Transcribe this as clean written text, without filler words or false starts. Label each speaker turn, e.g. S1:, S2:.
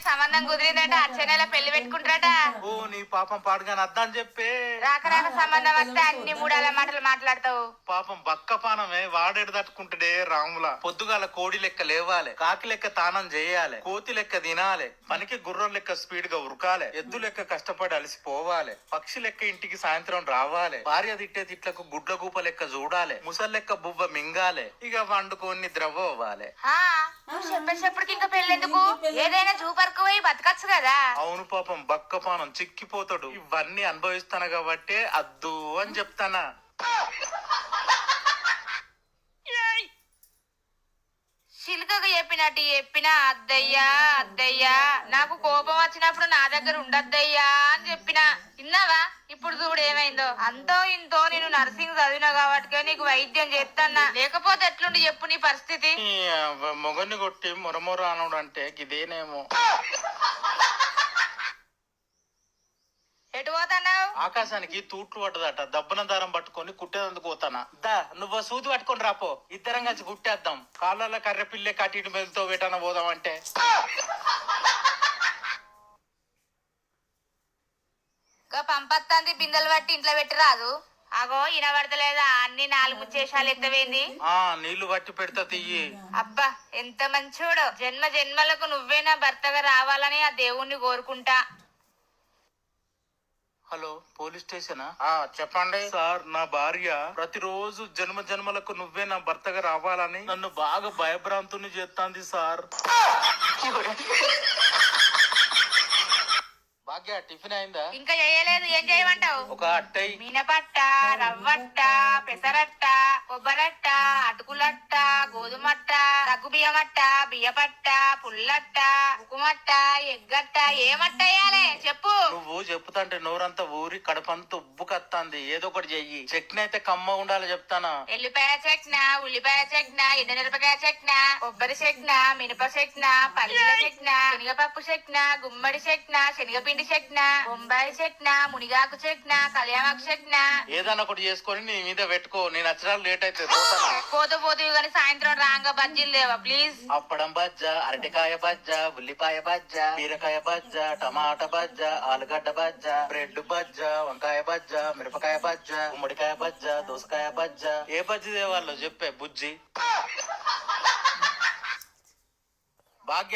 S1: సంబంధం కుదిరిందట, వచ్చే నెల పెళ్లి పెట్టుకుంటారట.
S2: ఓ నీ పాపం పాడుగాని అద్దని చెప్పే.
S1: రాకరాక సంబంధం వస్తే అన్ని మూడాల మాటలు మాట్లాడతావు.
S2: పాపం బక్క పానమే వాడేడు తట్టుకుంటాడే రాముల. పొద్దుగాల కోడి లెక్క లేవాలి, కాకి లెక్క తానం చేయాలి, కోతి లెక్క తినాలి, పనికి గుర్రం లెక్క స్పీడ్ గా ఉరకాలి, ఎద్దు లెక్క కష్టపడి అలసిపోవాలి, పక్షి లెక్క ఇంటికి సాయంత్రం రావాలి, భార్య తిట్టే తిట్లకు గుడ్ల గూప లెక్క చూడాలి, ముసల్ లెక్క బువ్వ మింగాలి, ఇక వండుకొని ద్రవ అవ్వాలి.
S1: నువ్వు చెప్పేటప్పటికి ఇంకా పెళ్ళెందుకు? ఏదైనా చూపరకు పోయి బతకచ్చు కదా.
S2: అవును పాపం బక్క పానం చిక్కిపోతాడు. ఇవన్నీ అనుభవిస్తాను కాబట్టి అద్దు అని చెప్తానా.
S1: చిలుకగా చెప్పినట్టు చెప్పినా అద్దయ్యా అద్దయ్యా, నాకు కోపం వచ్చినప్పుడు నా దగ్గర ఉండద్దయ్యా అని చెప్పినా. విన్నావా? ఇప్పుడు చూడు ఏమైందో. అంతో ఇంతో నేను నర్సింగ్ చదివినా కాబట్టి నీకు వైద్యం చేస్తానా, లేకపోతే ఎట్లుండి చెప్పు నీ పరిస్థితి.
S2: మొగన్ని కొట్టి మొరమొర అనడు అంటే ఇదేనేమో.
S1: ఎటు పోతున్నావు?
S2: ఆకాశానికి తూట్లు పడ్డదట, దబ్బన దారం పట్టుకొని కుట్టేందుకు పోతానా. దా నువ్వు సూది పట్టుకొని రాపో, ఇద్దరం కలిసి కుట్టేద్దాం. కాళ్ళ కర్రె పిల్లే కట్టిటి మెదుతో వేటాన పోదాం అంటే.
S1: పంపత్తాంది బిందెలు పట్టి ఇంట్లో పెట్టి రాదు. అగో ఇనబడతలేదా? అన్ని 4 ముచ్చేషాలు ఎత్తవేంది?
S2: నీళ్లు పట్టి పెడతా తియ్యి.
S1: అబ్బా ఎంత మంచోడు. జన్మ జన్మలకు నువ్వే నా భర్తగా రావాలని ఆ దేవుణ్ణి కోరుకుంటా.
S2: హలో, పోలీస్ స్టేషనా? చెప్పండి సార్. నా భార్య ప్రతిరోజు జన్మ జన్మలకు నువ్వే నా భర్తగా రావాలని నన్ను బాగా భయభ్రాంతుని చేస్తాంది సార్. భాగ్య టిఫిన్ అయిందా?
S1: ఇంకా చేయలేదు. ఏం చేయమంటావు?
S2: ఒక అట్టై,
S1: మినపట్ట, రవ్వట్ట, పెసరట్ట, కొబ్బరట్ట, అటుకులట్ట, గోధుమట్ట, సగ్గు బియ్యమట్ట, బియ్యపట్ట, పుల్లట్ట, ఉక్కుమట్ట, ఎగ్గట్ట. ఏమట్ట వేయాలి చెప్పు.
S2: నువ్వు చెప్తాంటే నోరంతా ఊరి కడపంతా ఉబ్బు కత్తాంది. ఏదో ఒకటి చెయ్యి. చట్నీ అయితే కమ్మ ఉండాలి చెప్తానా.
S1: ఎల్లిపాయ చట్న, ఉల్లిపాయ చట్న, ఎండుమిరపకాయ చట్న, కొబ్బరి చట్న, మినప చట్న, పల్లీల చట్న, శనగపప్పు చట్న, గుమ్మడి చట్న, శనగపిండి చట్న, బొంబాయి చట్న, మునిగాకు చట్న, కళ్యామాకు చట్న.
S2: ఏదన్నా ఒకటి చేసుకొని నీ మీద పెట్టుకో. నేను అచ్చరాలు లేట్ అయితే
S1: పోతూ గాని సాయంత్రం రాంగా బజ్జీలు లేవా ప్లీజ్?
S2: అప్పడం బజ్జ, అరటికాయ బజ్జ, ఉల్లిపాయ బజ్జ, బీరకాయ బజ్జ, టమాటా బజ్జ, ఆలుగడ్డ బజ్జ, బ్రెడ్ బజ్జ, వంకాయ బజ్జ, మిరపకాయ బజ్జ, గుమ్మడికాయ బజ్జ, దోసకాయ బజ్జ. ఏ బజ్జి దేవాలో చెప్పే బుజ్జి. భాగ్య